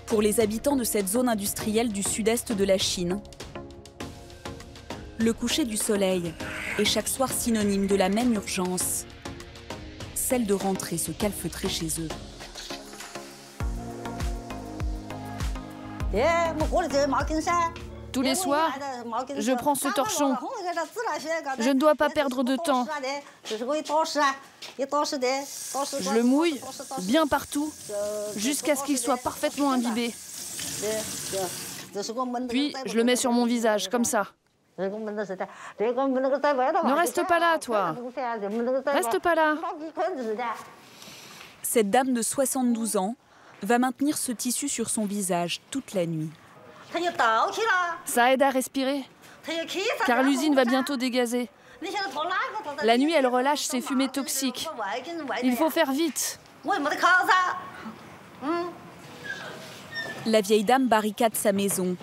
Pour les habitants de cette zone industrielle du sud-est de la Chine, le coucher du soleil est chaque soir synonyme de la même urgence, celle de rentrer se calfeutrer chez eux. Tous les soirs, je prends ce torchon. Je ne dois pas perdre de temps. Je le mouille bien partout, jusqu'à ce qu'il soit parfaitement imbibé. Puis, je le mets sur mon visage, comme ça. Ne reste pas là, toi. Reste pas là. Cette dame de 72 ans va maintenir ce tissu sur son visage toute la nuit. Ça aide à respirer, car l'usine va bientôt dégazer. La nuit, elle relâche ses fumées toxiques. Il faut faire vite. La vieille dame barricade sa maison.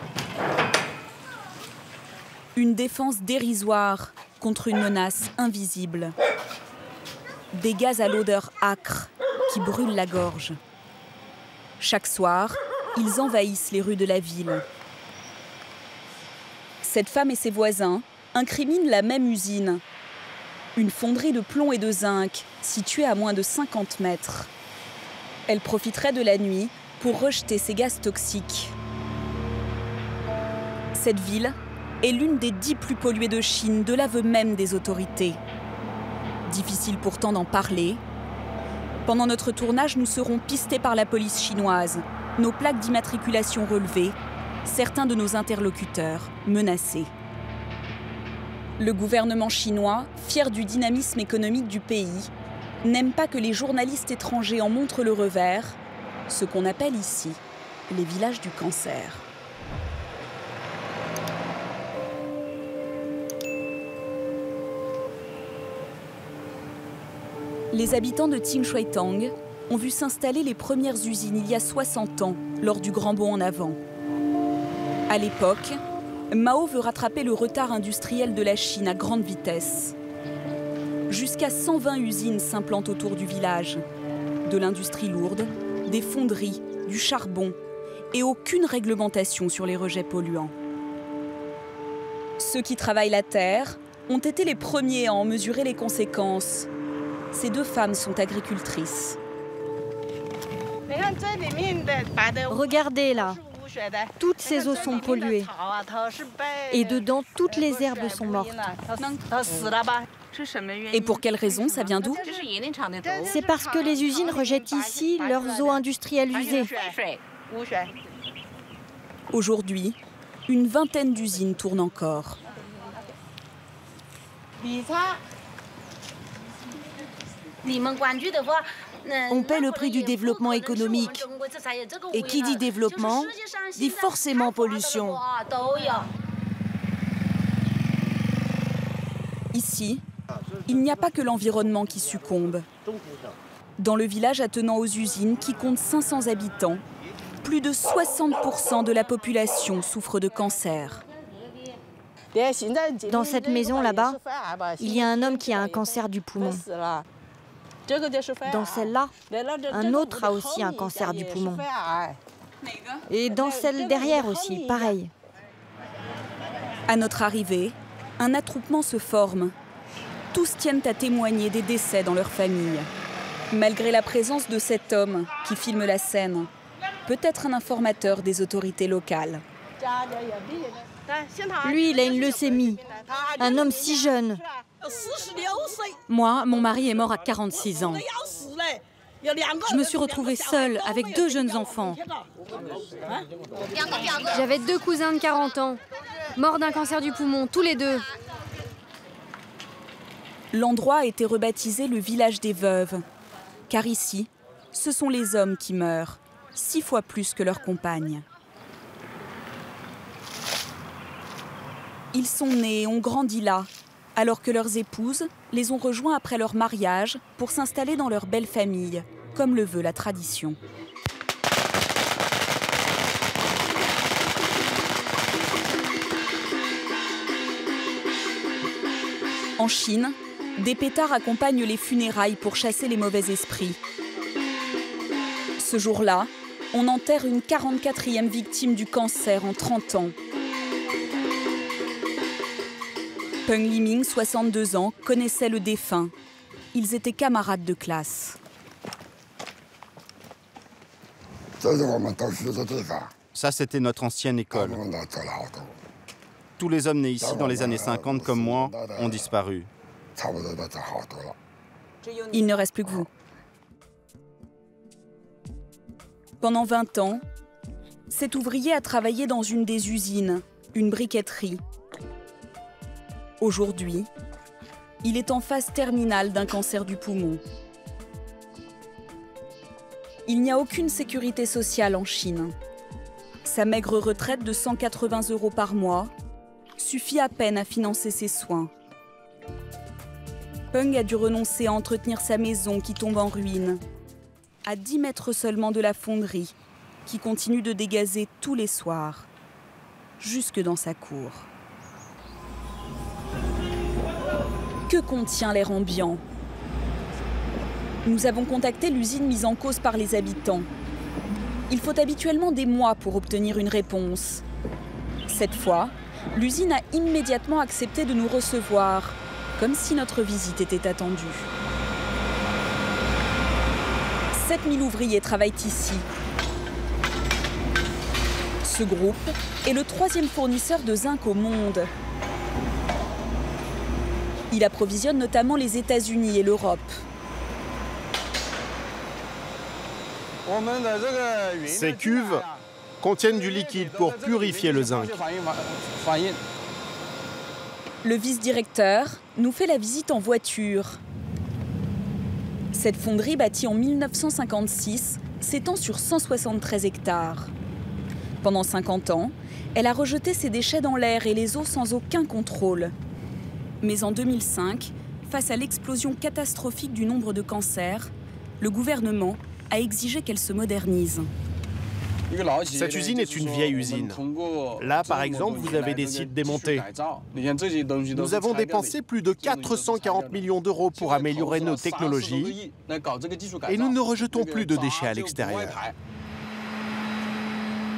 Une défense dérisoire contre une menace invisible. Des gaz à l'odeur âcre qui brûlent la gorge. Chaque soir, ils envahissent les rues de la ville. Cette femme et ses voisins incriminent la même usine. Une fonderie de plomb et de zinc située à moins de 50 mètres. Elle profiterait de la nuit pour rejeter ces gaz toxiques. Cette ville est l'une des 10 plus polluées de Chine, de l'aveu même des autorités. Difficile pourtant d'en parler. Pendant notre tournage, nous serons pistés par la police chinoise, nos plaques d'immatriculation relevées, certains de nos interlocuteurs menacés. Le gouvernement chinois, fier du dynamisme économique du pays, n'aime pas que les journalistes étrangers en montrent le revers, ce qu'on appelle ici les villages du cancer. Les habitants de Qingshuitang ont vu s'installer les premières usines il y a 60 ans, lors du Grand Bond en avant. À l'époque, Mao veut rattraper le retard industriel de la Chine à grande vitesse. Jusqu'à 120 usines s'implantent autour du village. De l'industrie lourde, des fonderies, du charbon et aucune réglementation sur les rejets polluants. Ceux qui travaillent la terre ont été les premiers à en mesurer les conséquences. Ces deux femmes sont agricultrices. Regardez là, toutes ces eaux sont polluées. Et dedans, toutes les herbes sont mortes. Et pour quelle raison? Ça vient d'où? C'est parce que les usines rejettent ici leurs eaux industrielles usées. Aujourd'hui, une vingtaine d'usines tournent encore. On paie le prix du développement économique. Et qui dit développement, dit forcément pollution. Ici, il n'y a pas que l'environnement qui succombe. Dans le village attenant aux usines, qui compte 500 habitants, plus de 60% de la population souffre de cancer. Dans cette maison là-bas, il y a un homme qui a un cancer du poumon. Dans celle-là, un autre a aussi un cancer du poumon. Et dans celle derrière aussi, pareil. À notre arrivée, un attroupement se forme. Tous tiennent à témoigner des décès dans leur famille. Malgré la présence de cet homme qui filme la scène, peut-être un informateur des autorités locales. Lui, il a une leucémie. Un homme si jeune. Moi, mon mari est mort à 46 ans. Je me suis retrouvée seule avec 2 jeunes enfants. J'avais 2 cousins de 40 ans, morts d'un cancer du poumon, tous les 2. L'endroit a été rebaptisé le village des veuves, car ici, ce sont les hommes qui meurent, 6 fois plus que leurs compagnes. Ils sont nés et ont grandi là, alors que leurs épouses les ont rejoints après leur mariage pour s'installer dans leur belle famille, comme le veut la tradition. En Chine, des pétards accompagnent les funérailles pour chasser les mauvais esprits. Ce jour-là, on enterre une 44e victime du cancer en 30 ans. Peng Liming, 62 ans, connaissait le défunt. Ils étaient camarades de classe. Ça, c'était notre ancienne école. Tous les hommes nés ici dans les années 50, comme moi, ont disparu. Il ne reste plus que vous. Pendant 20 ans, cet ouvrier a travaillé dans une des usines, une briqueterie. Aujourd'hui, il est en phase terminale d'un cancer du poumon. Il n'y a aucune sécurité sociale en Chine. Sa maigre retraite de 180 € par mois suffit à peine à financer ses soins. Peng a dû renoncer à entretenir sa maison qui tombe en ruine, à 10 mètres seulement de la fonderie, qui continue de dégazer tous les soirs, jusque dans sa cour. Que contient l'air ambiant? Nous avons contacté l'usine mise en cause par les habitants. Il faut habituellement des mois pour obtenir une réponse. Cette fois, l'usine a immédiatement accepté de nous recevoir, comme si notre visite était attendue. 7000 ouvriers travaillent ici. Ce groupe est le 3e fournisseur de zinc au monde. Il approvisionne notamment les États-Unis et l'Europe. Ces cuves contiennent du liquide pour purifier le zinc. Le vice-directeur nous fait la visite en voiture. Cette fonderie, bâtie en 1956, s'étend sur 173 hectares. Pendant 50 ans, elle a rejeté ses déchets dans l'air et les eaux sans aucun contrôle. Mais en 2005, face à l'explosion catastrophique du nombre de cancers, le gouvernement a exigé qu'elle se modernise. Cette usine est une vieille usine. Là, par exemple, vous avez des sites démontés. Nous avons dépensé plus de 440 millions d'euros pour améliorer nos technologies et nous ne rejetons plus de déchets à l'extérieur.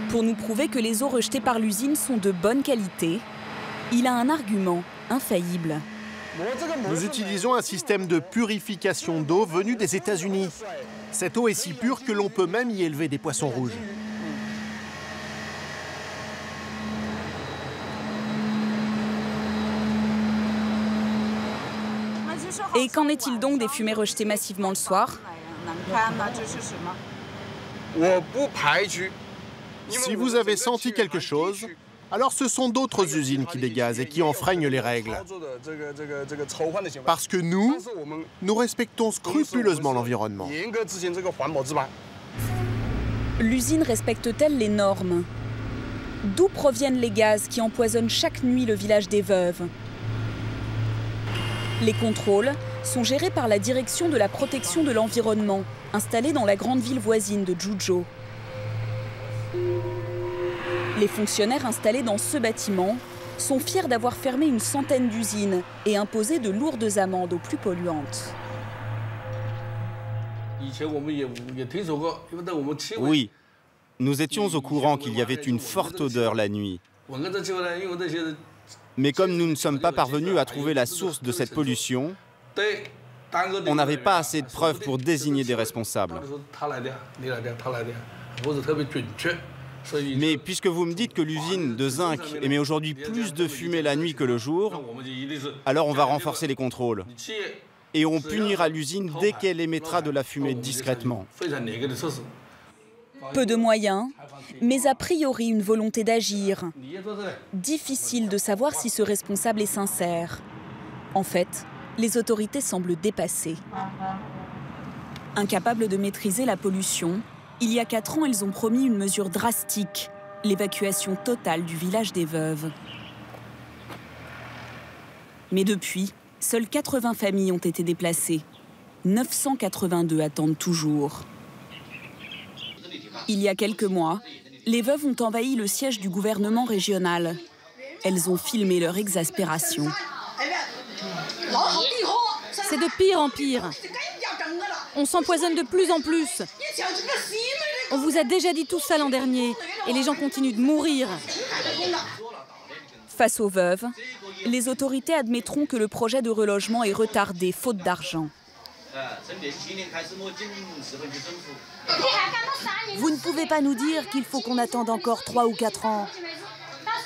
Pour nous prouver que les eaux rejetées par l'usine sont de bonne qualité, il a un argument infaillible. Nous utilisons un système de purification d'eau venu des États-Unis. Cette eau est si pure que l'on peut même y élever des poissons rouges. Et qu'en est-il donc des fumées rejetées massivement le soir? Si vous avez senti quelque chose, alors ce sont d'autres usines qui dégazent et qui enfreignent les règles. Parce que nous respectons scrupuleusement l'environnement. L'usine respecte-t-elle les normes? D'où proviennent les gaz qui empoisonnent chaque nuit le village des Veuves? Les contrôles sont gérés par la direction de la protection de l'environnement, installée dans la grande ville voisine de Zhuzhou. Les fonctionnaires installés dans ce bâtiment sont fiers d'avoir fermé une centaine d'usines et imposé de lourdes amendes aux plus polluantes. Oui, nous étions au courant qu'il y avait une forte odeur la nuit. Mais comme nous ne sommes pas parvenus à trouver la source de cette pollution, on n'avait pas assez de preuves pour désigner des responsables. Mais puisque vous me dites que l'usine de zinc émet aujourd'hui plus de fumée la nuit que le jour, alors on va renforcer les contrôles. Et on punira l'usine dès qu'elle émettra de la fumée discrètement. Peu de moyens, mais a priori une volonté d'agir. Difficile de savoir si ce responsable est sincère. En fait, les autorités semblent dépassées. Incapables de maîtriser la pollution, il y a 4 ans, elles ont promis une mesure drastique, l'évacuation totale du village des Veuves. Mais depuis, seules 80 familles ont été déplacées. 982 attendent toujours. Il y a quelques mois, les Veuves ont envahi le siège du gouvernement régional. Elles ont filmé leur exaspération. C'est de pire en pire. On s'empoisonne de plus en plus. On vous a déjà dit tout ça l'an dernier, et les gens continuent de mourir. Face aux veuves, les autorités admettront que le projet de relogement est retardé faute d'argent. Vous ne pouvez pas nous dire qu'il faut qu'on attende encore 3 ou 4 ans.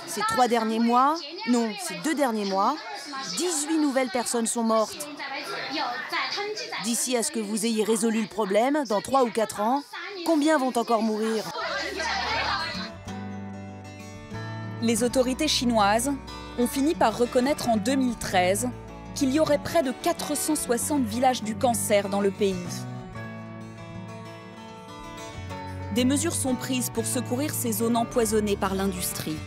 Ces 3 derniers mois, non, ces 2 derniers mois, 18 nouvelles personnes sont mortes. D'ici à ce que vous ayez résolu le problème, dans 3 ou 4 ans, combien vont encore mourir? Les autorités chinoises ont fini par reconnaître en 2013 qu'il y aurait près de 460 villages du cancer dans le pays. Des mesures sont prises pour secourir ces zones empoisonnées par l'industrie.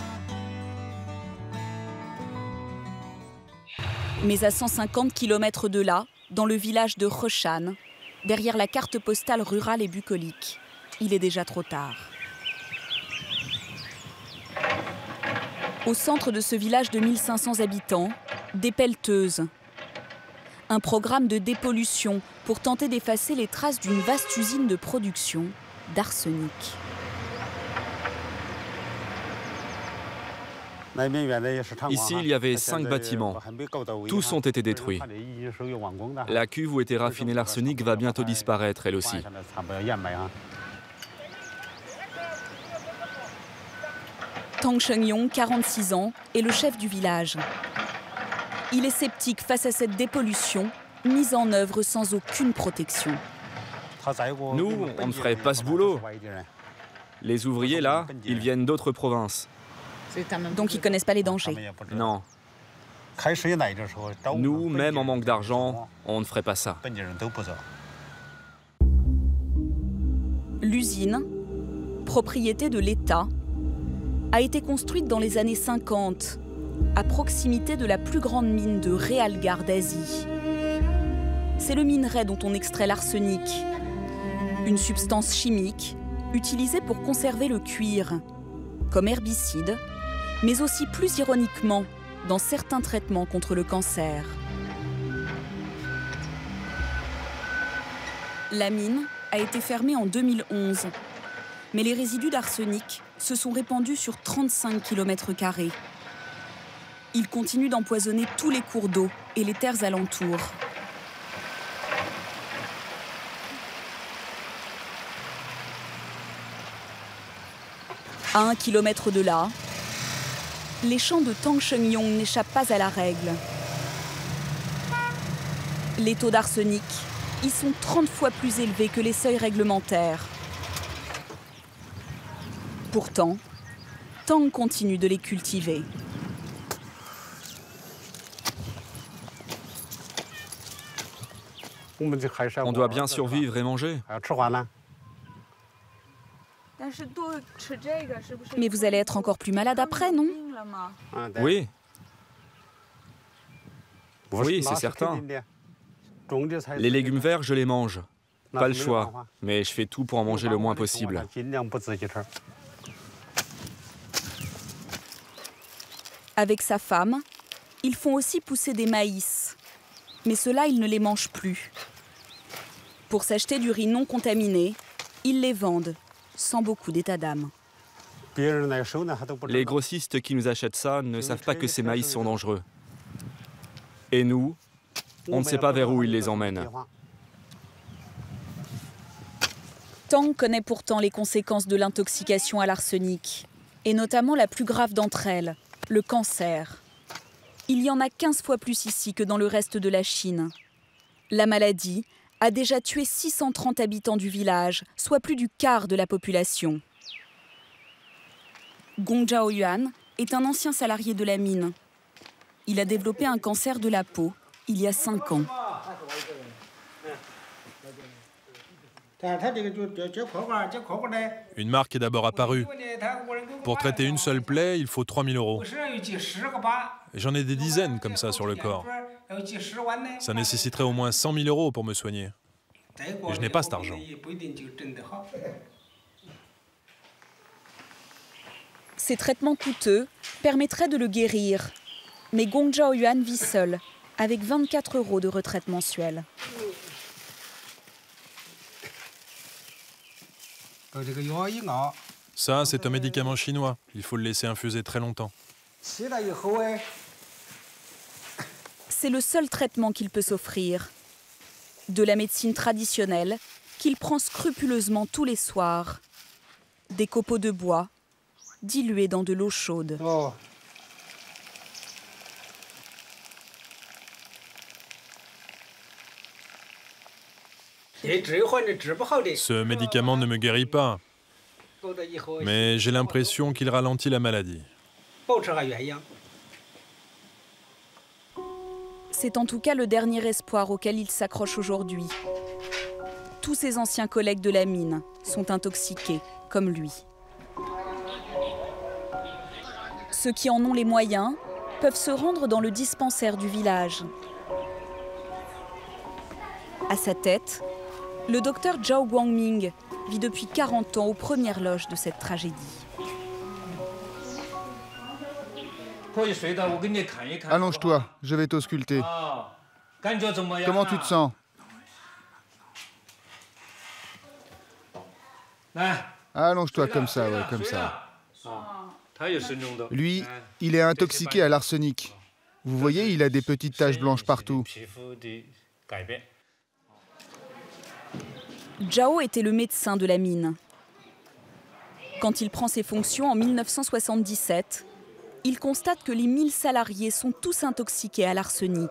Mais à 150 km de là, dans le village de Heshan, derrière la carte postale rurale et bucolique, il est déjà trop tard. Au centre de ce village de 1500 habitants, des pelleteuses. Un programme de dépollution pour tenter d'effacer les traces d'une vaste usine de production d'arsenic. Ici, il y avait 5 bâtiments. Tous ont été détruits. La cuve où était raffiné l'arsenic va bientôt disparaître, elle aussi. Tang Shengyong, 46 ans, est le chef du village. Il est sceptique face à cette dépollution mise en œuvre sans aucune protection. Nous, on ne ferait pas ce boulot. Les ouvriers, là, ils viennent d'autres provinces. Donc ils ne connaissent pas les dangers. Non. Nous, même en manque d'argent, on ne ferait pas ça. L'usine, propriété de l'État, a été construite dans les années 50, à proximité de la plus grande mine de Realgar d'Asie. C'est le minerai dont on extrait l'arsenic, une substance chimique utilisée pour conserver le cuir, comme herbicide, mais aussi plus ironiquement dans certains traitements contre le cancer. La mine a été fermée en 2011, mais les résidus d'arsenic se sont répandus sur 35 km². Ils continuent d'empoisonner tous les cours d'eau et les terres alentours. À 1 km de là, les champs de Tang Shengyong n'échappent pas à la règle. Les taux d'arsenic y sont 30 fois plus élevés que les seuils réglementaires. Pourtant, Tang continue de les cultiver. On doit bien survivre et manger. Mais vous allez être encore plus malade après, non? Oui. Oui, c'est certain. Les légumes verts, je les mange. Pas le choix, mais je fais tout pour en manger le moins possible. Avec sa femme, ils font aussi pousser des maïs. Mais ceux-là, ils ne les mangent plus. Pour s'acheter du riz non contaminé, ils les vendent, sans beaucoup d'état d'âme. Les grossistes qui nous achètent ça ne savent pas que ces maïs sont dangereux. Et nous, on ne sait pas vers où ils les emmènent. Tang connaît pourtant les conséquences de l'intoxication à l'arsenic, et notamment la plus grave d'entre elles, le cancer. Il y en a 15 fois plus ici que dans le reste de la Chine. La maladie a déjà tué 630 habitants du village, soit plus du quart de la population. Gong Zhaoyuan est un ancien salarié de la mine. Il a développé un cancer de la peau il y a 5 ans. Une marque est d'abord apparue. Pour traiter une seule plaie, il faut 3 000 €. J'en ai des dizaines comme ça sur le corps. Ça nécessiterait au moins 100 000 € pour me soigner. Et je n'ai pas cet argent. Ces traitements coûteux permettraient de le guérir. Mais Gong Zhaoyuan vit seul, avec 24 € de retraite mensuelle. Ça, c'est un médicament chinois. Il faut le laisser infuser très longtemps. C'est le seul traitement qu'il peut s'offrir. De la médecine traditionnelle qu'il prend scrupuleusement tous les soirs. Des copeaux de bois dilués dans de l'eau chaude. Ce médicament ne me guérit pas, mais j'ai l'impression qu'il ralentit la maladie. C'est en tout cas le dernier espoir auquel il s'accroche aujourd'hui. Tous ses anciens collègues de la mine sont intoxiqués, comme lui. Ceux qui en ont les moyens peuvent se rendre dans le dispensaire du village. À sa tête, le docteur Zhao Guangming vit depuis 40 ans aux premières loges de cette tragédie. Allonge-toi, je vais t'ausculter. Comment tu te sens? Allonge-toi comme ça, ouais, comme ça. Lui, il est intoxiqué à l'arsenic. Vous voyez, il a des petites taches blanches partout. Zhao était le médecin de la mine. Quand il prend ses fonctions en 1977, il constate que les 1000 salariés sont tous intoxiqués à l'arsenic.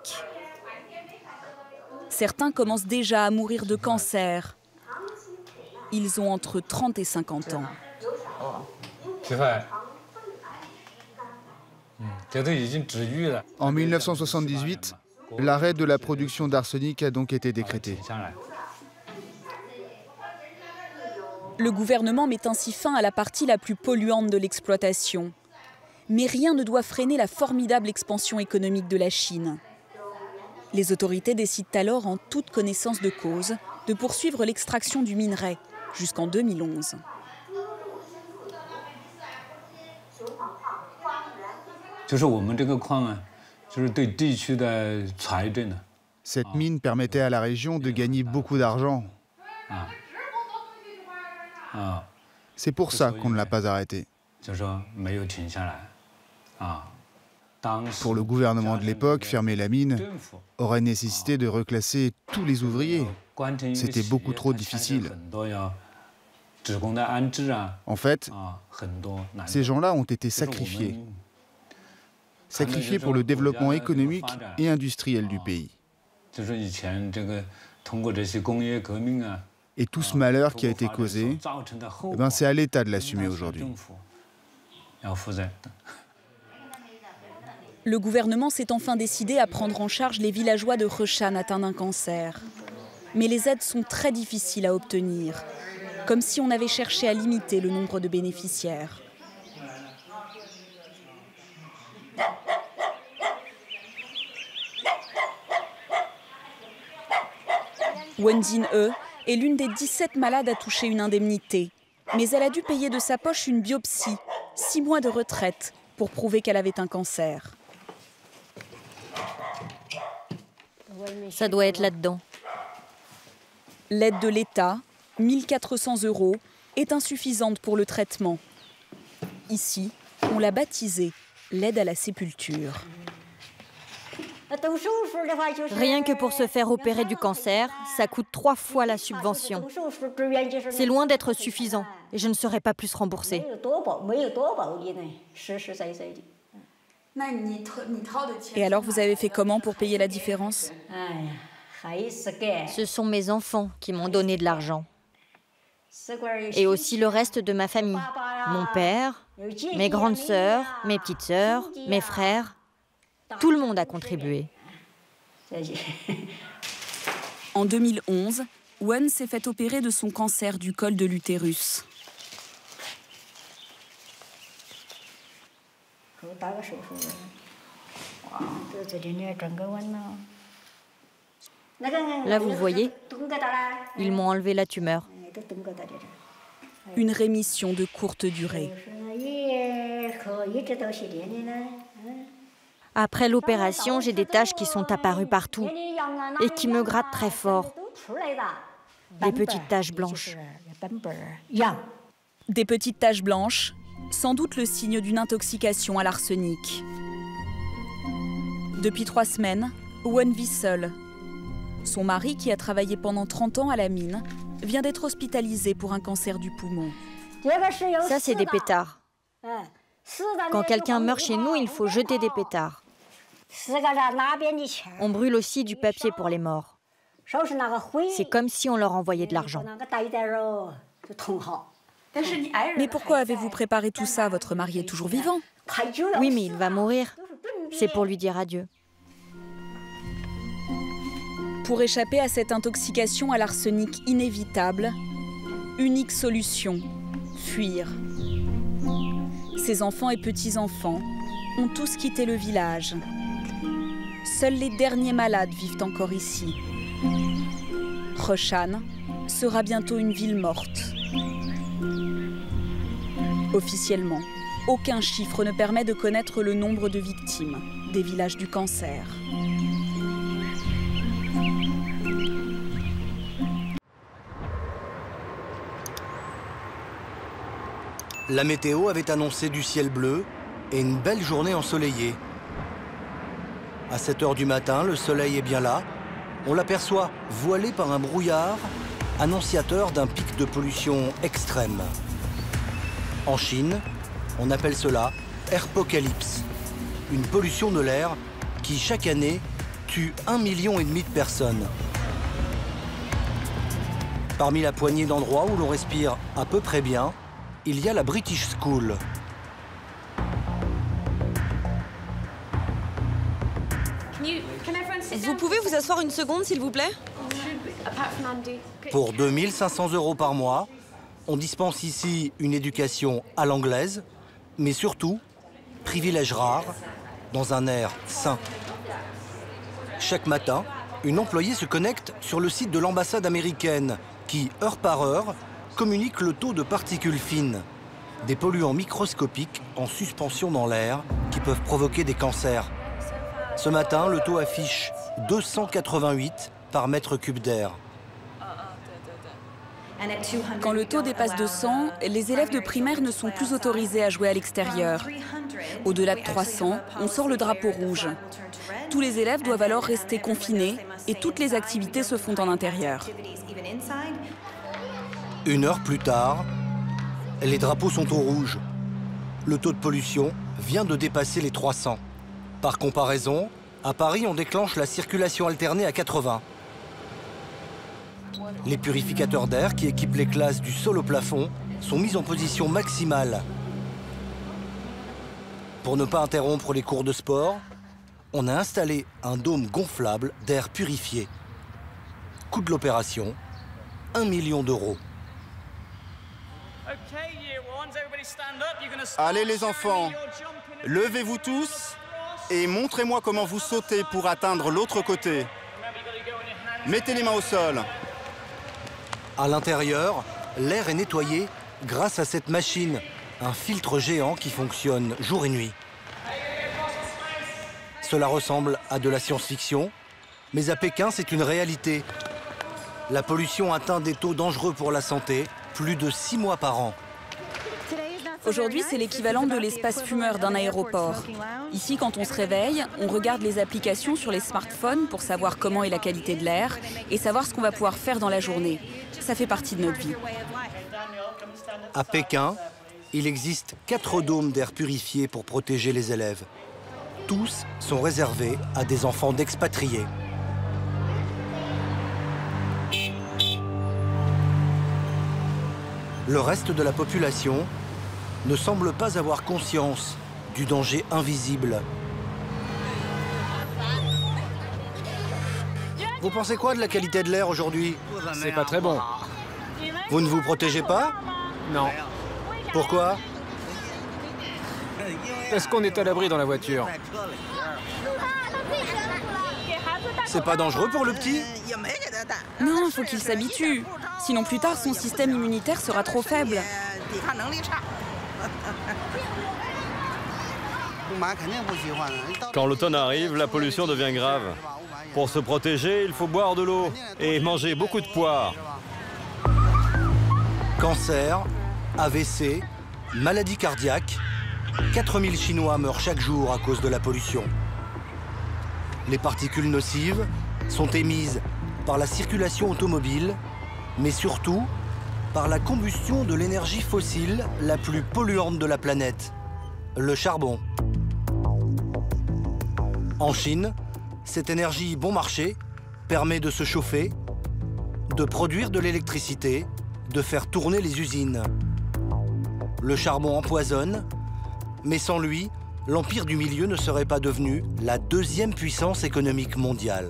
Certains commencent déjà à mourir de cancer. Ils ont entre 30 et 50 ans. En 1978, l'arrêt de la production d'arsenic a donc été décrété. Le gouvernement met ainsi fin à la partie la plus polluante de l'exploitation. Mais rien ne doit freiner la formidable expansion économique de la Chine. Les autorités décident alors, en toute connaissance de cause, de poursuivre l'extraction du minerai jusqu'en 2011. Cette mine permettait à la région de gagner beaucoup d'argent. C'est pour ça qu'on ne l'a pas arrêté. Pour le gouvernement de l'époque, fermer la mine aurait nécessité de reclasser tous les ouvriers. C'était beaucoup trop difficile. En fait, ces gens-là ont été sacrifiés. Sacrifiés pour le développement économique et industriel du pays. Et tout ce malheur qui a été causé, c'est à l'État de l'assumer aujourd'hui. Le gouvernement s'est enfin décidé à prendre en charge les villageois de Reshan atteints d'un cancer. Mais les aides sont très difficiles à obtenir, comme si on avait cherché à limiter le nombre de bénéficiaires. Wen Jin-e est l'une des 17 malades à toucher une indemnité. Mais elle a dû payer de sa poche une biopsie, 6 mois de retraite, pour prouver qu'elle avait un cancer. Ça doit être là-dedans. L'aide de l'État, 1 400 €, est insuffisante pour le traitement. Ici, on l'a baptisée l'aide à la sépulture. Rien que pour se faire opérer du cancer, ça coûte 3 fois la subvention. C'est loin d'être suffisant et je ne serai pas plus remboursée. Et alors, vous avez fait comment pour payer la différence? Ce sont mes enfants qui m'ont donné de l'argent. Et aussi le reste de ma famille. Mon père, mes grandes sœurs, mes petites sœurs, mes frères. Tout le monde a contribué. En 2011, Wen s'est fait opérer de son cancer du col de l'utérus. Là, vous voyez, ils m'ont enlevé la tumeur. Une rémission de courte durée. Après l'opération, j'ai des taches qui sont apparues partout et qui me grattent très fort. Des petites taches blanches. Des petites taches blanches, sans doute le signe d'une intoxication à l'arsenic. Depuis 3 semaines, Won vit seule. Son mari, qui a travaillé pendant 30 ans à la mine, vient d'être hospitalisé pour un cancer du poumon. Ça, c'est des pétards. Quand quelqu'un meurt chez nous, il faut jeter des pétards. On brûle aussi du papier pour les morts. C'est comme si on leur envoyait de l'argent. Mais pourquoi avez-vous préparé tout ça? Votre mari est toujours vivant. Oui, mais il va mourir. C'est pour lui dire adieu. Pour échapper à cette intoxication à l'arsenic inévitable, unique solution, fuir. Ses enfants et petits-enfants ont tous quitté le village. Seuls les derniers malades vivent encore ici. Roshan sera bientôt une ville morte. Officiellement, aucun chiffre ne permet de connaître le nombre de victimes des villages du cancer. La météo avait annoncé du ciel bleu et une belle journée ensoleillée. À 7 h du matin, le soleil est bien là. On l'aperçoit voilé par un brouillard, annonciateur d'un pic de pollution extrême. En Chine, on appelle cela airpocalypse, une pollution de l'air qui, chaque année, tue 1,5 million de personnes. Parmi la poignée d'endroits où l'on respire à peu près bien, il y a la British School. Vous pouvez vous asseoir une seconde, s'il vous plaît? Pour 2 500 € par mois, on dispense ici une éducation à l'anglaise, mais surtout, privilège rare, dans un air sain. Chaque matin, une employée se connecte sur le site de l'ambassade américaine qui, heure par heure, communique le taux de particules fines, des polluants microscopiques en suspension dans l'air qui peuvent provoquer des cancers. Ce matin, le taux affiche 288 par mètre cube d'air. Quand le taux dépasse 200, les élèves de primaire ne sont plus autorisés à jouer à l'extérieur. Au-delà de 300, on sort le drapeau rouge. Tous les élèves doivent alors rester confinés et toutes les activités se font en intérieur. 1 heure plus tard, les drapeaux sont au rouge. Le taux de pollution vient de dépasser les 300. Par comparaison, à Paris, on déclenche la circulation alternée à 80. Les purificateurs d'air qui équipent les classes du sol au plafond sont mis en position maximale. Pour ne pas interrompre les cours de sport, on a installé un dôme gonflable d'air purifié. Coût de l'opération, 1 million €. Allez les enfants, levez-vous tous et montrez-moi comment vous sautez pour atteindre l'autre côté. Mettez les mains au sol. À l'intérieur, l'air est nettoyé grâce à cette machine, un filtre géant qui fonctionne jour et nuit. Cela ressemble à de la science-fiction, mais à Pékin, c'est une réalité. La pollution atteint des taux dangereux pour la santé, plus de 6 mois par an. Aujourd'hui, c'est l'équivalent de l'espace fumeur d'un aéroport. Ici, quand on se réveille, on regarde les applications sur les smartphones pour savoir comment est la qualité de l'air et savoir ce qu'on va pouvoir faire dans la journée. Ça fait partie de notre vie. À Pékin, il existe 4 dômes d'air purifié pour protéger les élèves. Tous sont réservés à des enfants d'expatriés. Le reste de la population ne semble pas avoir conscience du danger invisible. Vous pensez quoi de la qualité de l'air aujourd'hui? C'est pas très bon. Vous ne vous protégez pas? Non. Pourquoi? Parce qu'on est à l'abri dans la voiture. C'est pas dangereux pour le petit? Non, il faut qu'il s'habitue. Sinon plus tard, son système immunitaire sera trop faible. Quand l'automne arrive, la pollution devient grave. Pour se protéger, il faut boire de l'eau et manger beaucoup de poires. Cancer, AVC, maladie cardiaque. 4000 Chinois meurent chaque jour à cause de la pollution. Les particules nocives sont émises par la circulation automobile, mais surtout par la combustion de l'énergie fossile la plus polluante de la planète, le charbon. En Chine, cette énergie bon marché permet de se chauffer, de produire de l'électricité, de faire tourner les usines. Le charbon empoisonne, mais sans lui, l'Empire du Milieu ne serait pas devenu la deuxième puissance économique mondiale.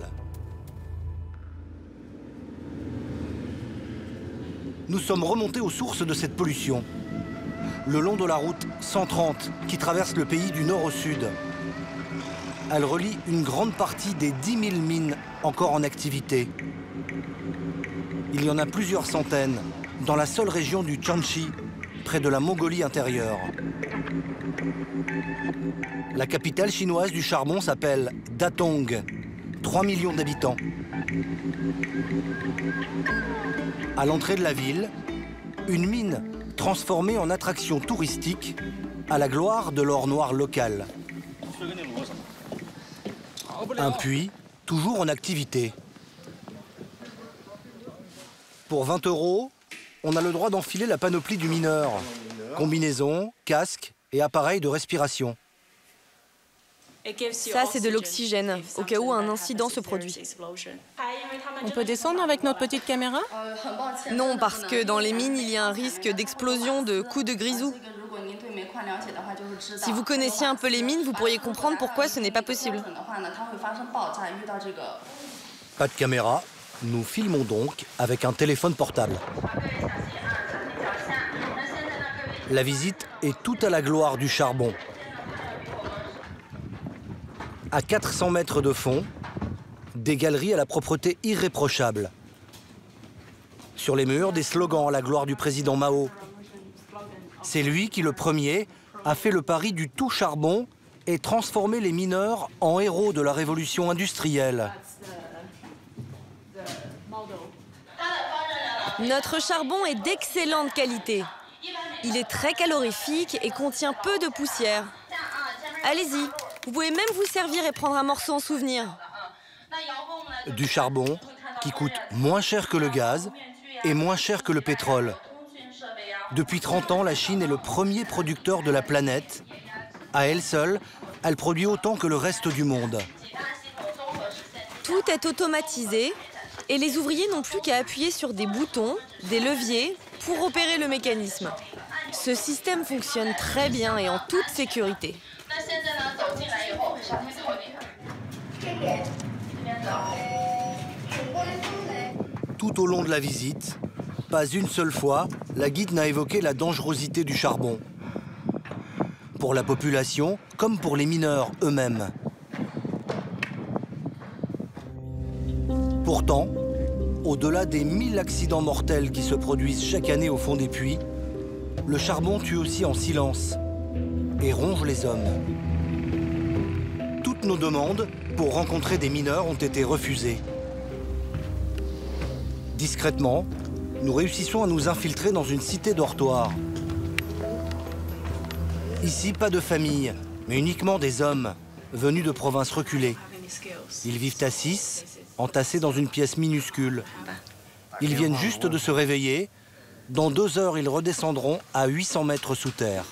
Nous sommes remontés aux sources de cette pollution, le long de la route 130 qui traverse le pays du nord au sud. Elle relie une grande partie des 10 000 mines encore en activité. Il y en a plusieurs centaines dans la seule région du Tianqi, près de la Mongolie intérieure. La capitale chinoise du charbon s'appelle Datong, 3 millions d'habitants. À l'entrée de la ville, une mine transformée en attraction touristique à la gloire de l'or noir local. Un puits, toujours en activité. Pour 20 €, on a le droit d'enfiler la panoplie du mineur. Combinaison, casque et appareil de respiration. Ça, c'est de l'oxygène, au cas où un incident se produit. On peut descendre avec notre petite caméra? Non, parce que dans les mines, il y a un risque d'explosion, de coups de grisou. Si vous connaissiez un peu les mines, vous pourriez comprendre pourquoi ce n'est pas possible. Pas de caméra, nous filmons donc avec un téléphone portable. La visite est tout à la gloire du charbon. À 400 mètres de fond, des galeries à la propreté irréprochable. Sur les murs, des slogans à la gloire du président Mao. C'est lui qui, le premier, a fait le pari du tout charbon et transformé les mineurs en héros de la révolution industrielle. Notre charbon est d'excellente qualité. Il est très calorifique et contient peu de poussière. Allez-y, vous pouvez même vous servir et prendre un morceau en souvenir. Du charbon qui coûte moins cher que le gaz et moins cher que le pétrole. Depuis 30 ans, la Chine est le premier producteur de la planète. À elle seule, elle produit autant que le reste du monde. Tout est automatisé et les ouvriers n'ont plus qu'à appuyer sur des boutons, des leviers, pour opérer le mécanisme. Ce système fonctionne très bien et en toute sécurité. Tout au long de la visite, pas une seule fois, la guide n'a évoqué la dangerosité du charbon. Pour la population, comme pour les mineurs eux-mêmes. Pourtant, au-delà des 1000 accidents mortels qui se produisent chaque année au fond des puits, le charbon tue aussi en silence et ronge les hommes. Toutes nos demandes pour rencontrer des mineurs ont été refusées. Discrètement, nous réussissons à nous infiltrer dans une cité dortoir. Ici, pas de famille, mais uniquement des hommes venus de provinces reculées. Ils vivent à 6, entassés dans une pièce minuscule. Ils viennent juste de se réveiller. Dans 2 heures, ils redescendront à 800 mètres sous terre.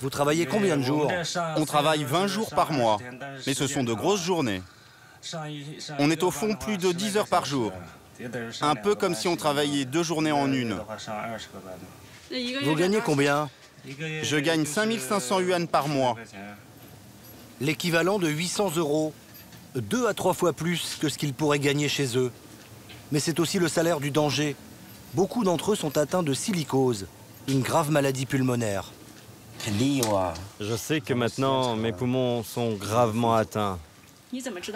Vous travaillez combien de jours? On travaille 20 jours par mois, mais ce sont de grosses journées. On est au fond plus de 10 heures par jour. Un peu comme si on travaillait 2 journées en une. Vous gagnez combien? Je gagne 5500 yuan par mois. L'équivalent de 800 €, 2 à 3 fois plus que ce qu'ils pourraient gagner chez eux. Mais c'est aussi le salaire du danger. Beaucoup d'entre eux sont atteints de silicose, une grave maladie pulmonaire. Je sais que maintenant, mes poumons sont gravement atteints.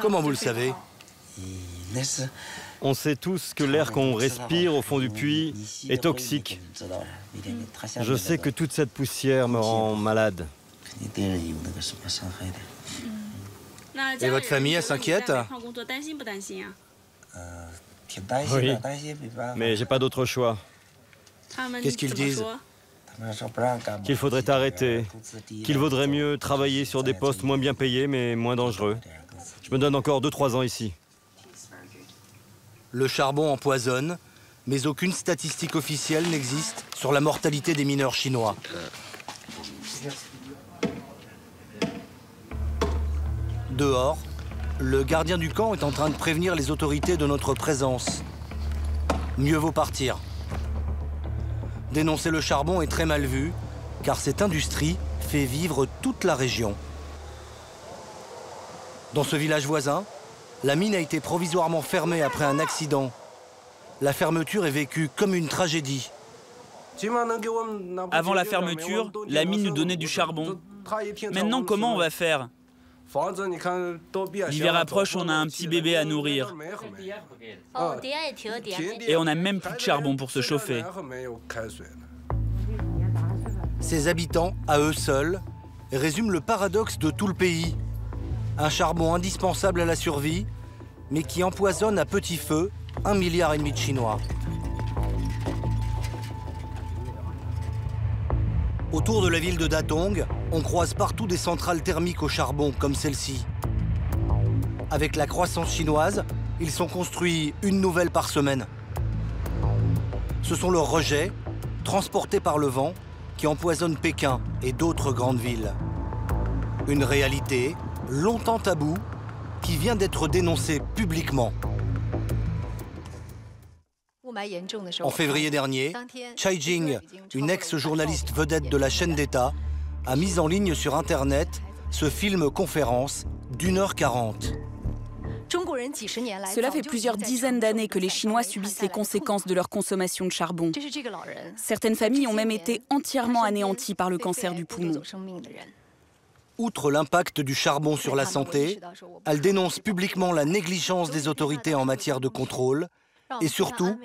Comment vous le savez? On sait tous que l'air qu'on respire au fond du puits est toxique. Je sais que toute cette poussière me rend malade. Et votre famille, elle s'inquiète? Oui, mais j'ai pas d'autre choix. Qu'est-ce qu'ils disent? Qu'il faudrait arrêter, qu'il vaudrait mieux travailler sur des postes moins bien payés mais moins dangereux. Je me donne encore 2-3 ans ici. Le charbon empoisonne, mais aucune statistique officielle n'existe sur la mortalité des mineurs chinois. Dehors, le gardien du camp est en train de prévenir les autorités de notre présence. Mieux vaut partir. Dénoncer le charbon est très mal vu, car cette industrie fait vivre toute la région. Dans ce village voisin, la mine a été provisoirement fermée après un accident. La fermeture est vécue comme une tragédie. Avant la fermeture, la mine nous donnait du charbon. Maintenant, comment on va faire? L'hiver approche, on a un petit bébé à nourrir. Et on n'a même plus de charbon pour se chauffer. Ces habitants, à eux seuls, résument le paradoxe de tout le pays. Un charbon indispensable à la survie, mais qui empoisonne à petit feu 1,5 milliard de Chinois. Autour de la ville de Datong, on croise partout des centrales thermiques au charbon comme celle-ci. Avec la croissance chinoise, ils sont construits une nouvelle par semaine. Ce sont leurs rejets, transportés par le vent, qui empoisonnent Pékin et d'autres grandes villes. Une réalité longtemps taboue qui vient d'être dénoncée publiquement. En février dernier, Chai Jing, une ex-journaliste vedette de la chaîne d'État, a mis en ligne sur Internet ce film-conférence d'1h40. Cela fait plusieurs dizaines d'années que les Chinois subissent les conséquences de leur consommation de charbon. Certaines familles ont même été entièrement anéanties par le cancer du poumon. Outre l'impact du charbon sur la santé, elle dénonce publiquement la négligence des autorités en matière de contrôle et surtout,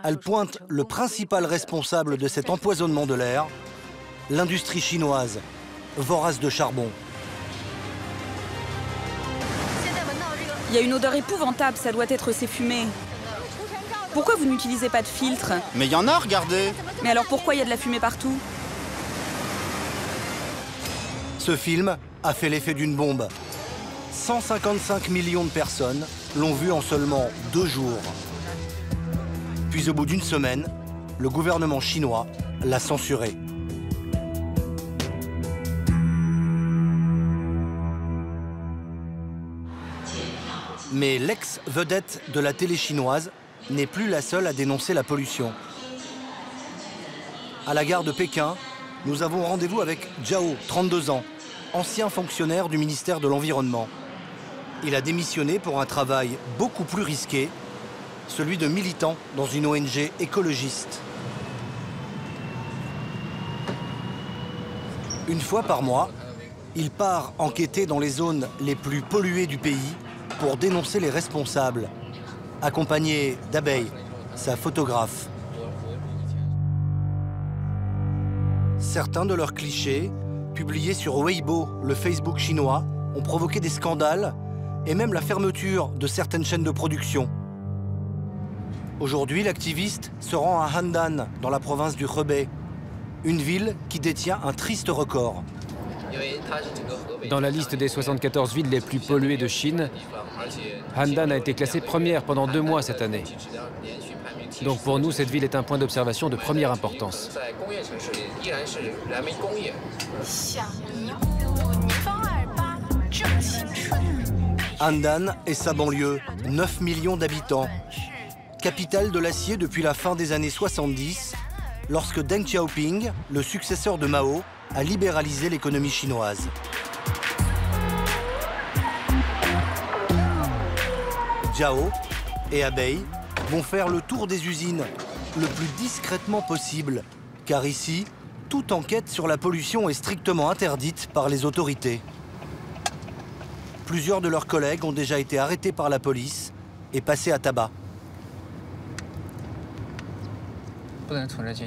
elle pointe le principal responsable de cet empoisonnement de l'air, l'industrie chinoise, vorace de charbon. Il y a une odeur épouvantable, ça doit être ces fumées. Pourquoi vous n'utilisez pas de filtre? Mais il y en a, regardez! Mais alors pourquoi il y a de la fumée partout? Ce film a fait l'effet d'une bombe. 155 millions de personnes l'ont vu en seulement 2 jours. Puis au bout d'une semaine, le gouvernement chinois l'a censuré. Mais l'ex-vedette de la télé chinoise n'est plus la seule à dénoncer la pollution. À la gare de Pékin, nous avons rendez-vous avec Zhao, 32 ans, ancien fonctionnaire du ministère de l'Environnement. Il a démissionné pour un travail beaucoup plus risqué, celui de militant dans une ONG écologiste. Une fois par mois, il part enquêter dans les zones les plus polluées du pays pour dénoncer les responsables, accompagné d'Abei, sa photographe. Certains de leurs clichés, publiés sur Weibo, le Facebook chinois, ont provoqué des scandales et même la fermeture de certaines chaînes de production. Aujourd'hui, l'activiste se rend à Handan, dans la province du Hebei, une ville qui détient un triste record. Dans la liste des 74 villes les plus polluées de Chine, Handan a été classée première pendant 2 mois cette année. Donc pour nous, cette ville est un point d'observation de première importance. Handan et sa banlieue, 9 millions d'habitants. Capitale de l'acier depuis la fin des années 70, lorsque Deng Xiaoping, le successeur de Mao, a libéralisé l'économie chinoise. Zhao et Abei vont faire le tour des usines le plus discrètement possible, car ici, toute enquête sur la pollution est strictement interdite par les autorités. Plusieurs de leurs collègues ont déjà été arrêtés par la police et passés à tabac.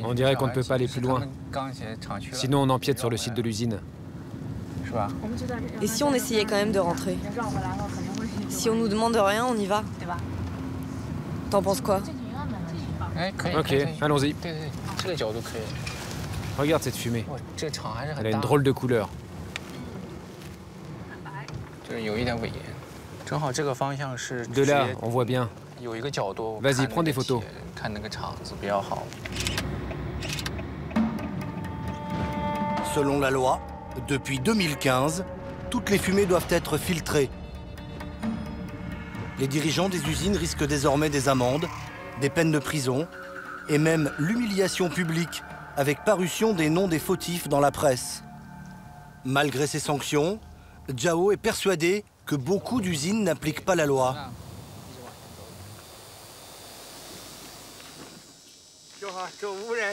On dirait qu'on ne peut pas aller plus loin. Sinon, on empiète sur le site de l'usine. Et si on essayait quand même de rentrer? Si on nous demande rien, on y va. T'en penses quoi? Ok, allons-y. Regarde cette fumée. Elle a une drôle de couleur. De là, on voit bien. Vas-y, prends des photos. Selon la loi, depuis 2015, toutes les fumées doivent être filtrées. Les dirigeants des usines risquent désormais des amendes, des peines de prison et même l'humiliation publique avec parution des noms des fautifs dans la presse. Malgré ces sanctions, Zhao est persuadé que beaucoup d'usines n'appliquent pas la loi.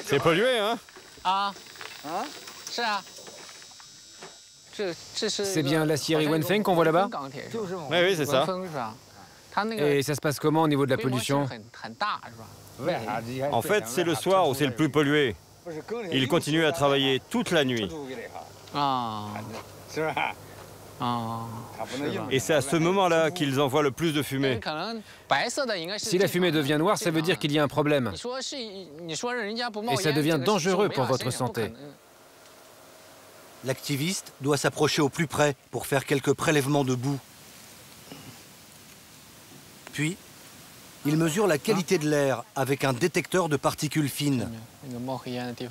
C'est pollué, hein? C'est bien l'acierie Wenfeng qu'on voit là-bas? Oui, c'est ça. Et ça se passe comment au niveau de la pollution? En fait, c'est le soir où c'est le plus pollué. Ils continuent à travailler toute la nuit. Et c'est à ce moment-là qu'ils envoient le plus de fumée. Si la fumée devient noire, ça veut dire qu'il y a un problème. Et ça devient dangereux pour votre santé. L'activiste doit s'approcher au plus près pour faire quelques prélèvements de boue. Puis, il mesure la qualité de l'air avec un détecteur de particules fines.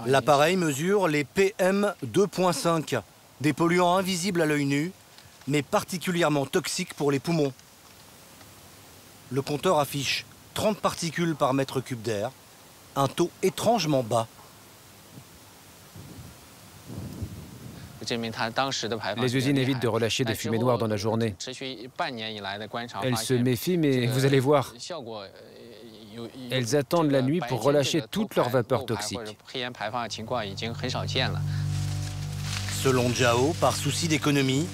L'appareil mesure les PM2.5, des polluants invisibles à l'œil nu, mais particulièrement toxiques pour les poumons. Le compteur affiche 30 particules par mètre cube d'air, un taux étrangement bas. Les usines évitent de relâcher des fumées noires dans la journée. Elles se méfient, mais vous allez voir, elles attendent la nuit pour relâcher toutes leurs vapeurs toxiques. Selon Zhao, par souci d'économie,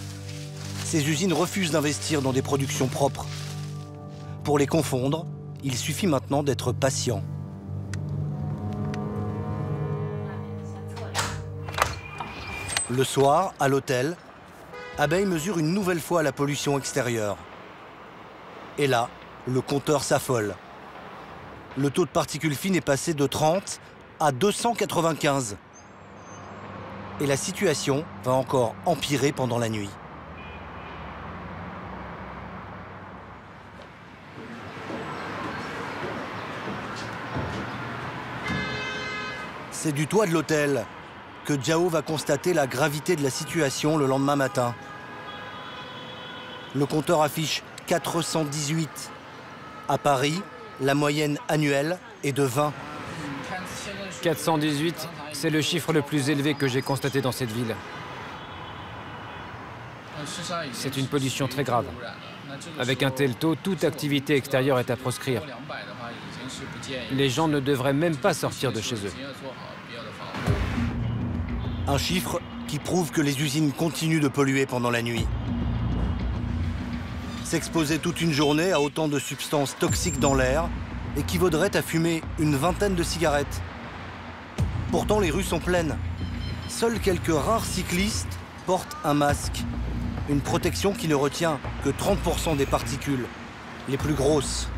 ces usines refusent d'investir dans des productions propres. Pour les confondre, il suffit maintenant d'être patient. Le soir, à l'hôtel, Abeille mesure une nouvelle fois la pollution extérieure. Et là, le compteur s'affole. Le taux de particules fines est passé de 30 à 295. Et la situation va encore empirer pendant la nuit. C'est du toit de l'hôtel que Zhao va constater la gravité de la situation le lendemain matin. Le compteur affiche 418. À Paris, la moyenne annuelle est de 20. 418, c'est le chiffre le plus élevé que j'ai constaté dans cette ville. C'est une pollution très grave. Avec un tel taux, toute activité extérieure est à proscrire. Les gens ne devraient même pas sortir de chez eux. Un chiffre qui prouve que les usines continuent de polluer pendant la nuit. S'exposer toute une journée à autant de substances toxiques dans l'air équivaudrait à fumer une vingtaine de cigarettes. Pourtant, les rues sont pleines. Seuls quelques rares cyclistes portent un masque. Une protection qui ne retient que 30% des particules, les plus grosses.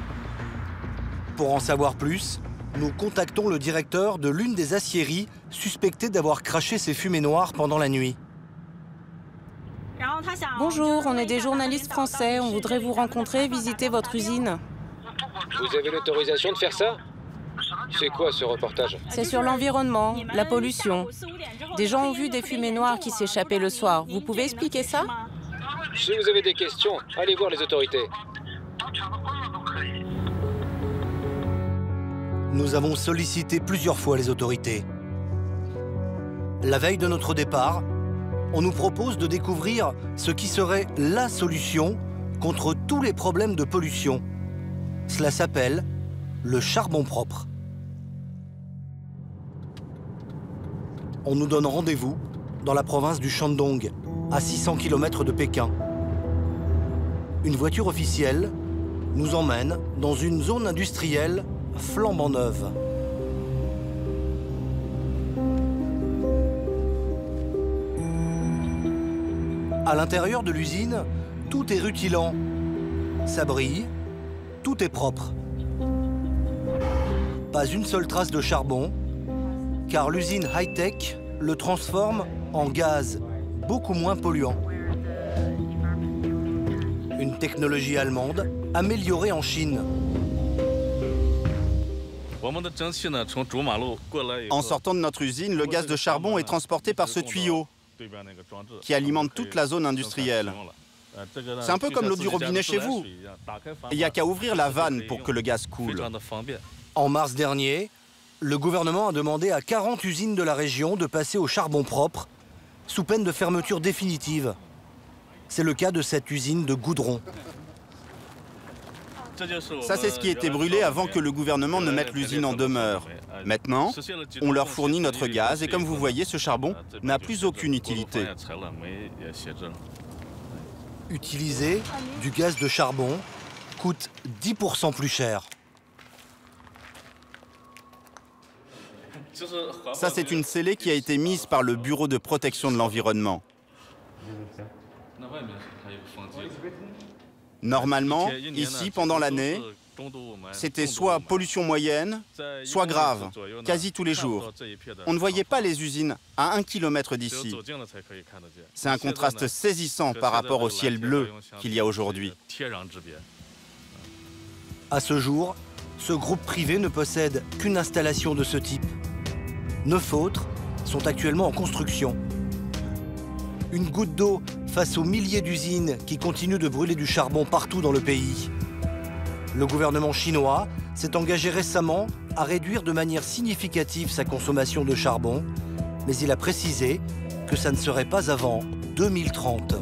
Pour en savoir plus, nous contactons le directeur de l'une des aciéries suspectées d'avoir craché ces fumées noires pendant la nuit. Bonjour, on est des journalistes français. On voudrait vous rencontrer, visiter votre usine. Vous avez l'autorisation de faire ça? C'est quoi ce reportage? C'est sur l'environnement, la pollution. Des gens ont vu des fumées noires qui s'échappaient le soir. Vous pouvez expliquer ça? Si vous avez des questions, allez voir les autorités. Nous avons sollicité plusieurs fois les autorités. La veille de notre départ, on nous propose de découvrir ce qui serait la solution contre tous les problèmes de pollution. Cela s'appelle le charbon propre. On nous donne rendez-vous dans la province du Shandong, à 600 km de Pékin. Une voiture officielle nous emmène dans une zone industrielle flambant neuve. À l'intérieur de l'usine, tout est rutilant. Ça brille, tout est propre. Pas une seule trace de charbon, car l'usine high-tech le transforme en gaz beaucoup moins polluant. Une technologie allemande améliorée en Chine. En sortant de notre usine, le gaz de charbon est transporté par ce tuyau qui alimente toute la zone industrielle. C'est un peu comme l'eau du robinet chez vous. Il n'y a qu'à ouvrir la vanne pour que le gaz coule. En mars dernier, le gouvernement a demandé à 40 usines de la région de passer au charbon propre, sous peine de fermeture définitive. C'est le cas de cette usine de Goudron. Ça, c'est ce qui était brûlé avant que le gouvernement ne mette l'usine en demeure. Maintenant, on leur fournit notre gaz et comme vous voyez, ce charbon n'a plus aucune utilité. Utiliser du gaz de charbon coûte 10% plus cher. Ça, c'est une scellée qui a été mise par le Bureau de protection de l'environnement. Normalement, ici, pendant l'année, c'était soit pollution moyenne, soit grave, quasi tous les jours. On ne voyait pas les usines à 1 km d'ici. C'est un contraste saisissant par rapport au ciel bleu qu'il y a aujourd'hui. À ce jour, ce groupe privé ne possède qu'une installation de ce type. 9 autres sont actuellement en construction. Une goutte d'eau face aux milliers d'usines qui continuent de brûler du charbon partout dans le pays. Le gouvernement chinois s'est engagé récemment à réduire de manière significative sa consommation de charbon, mais il a précisé que ça ne serait pas avant 2030.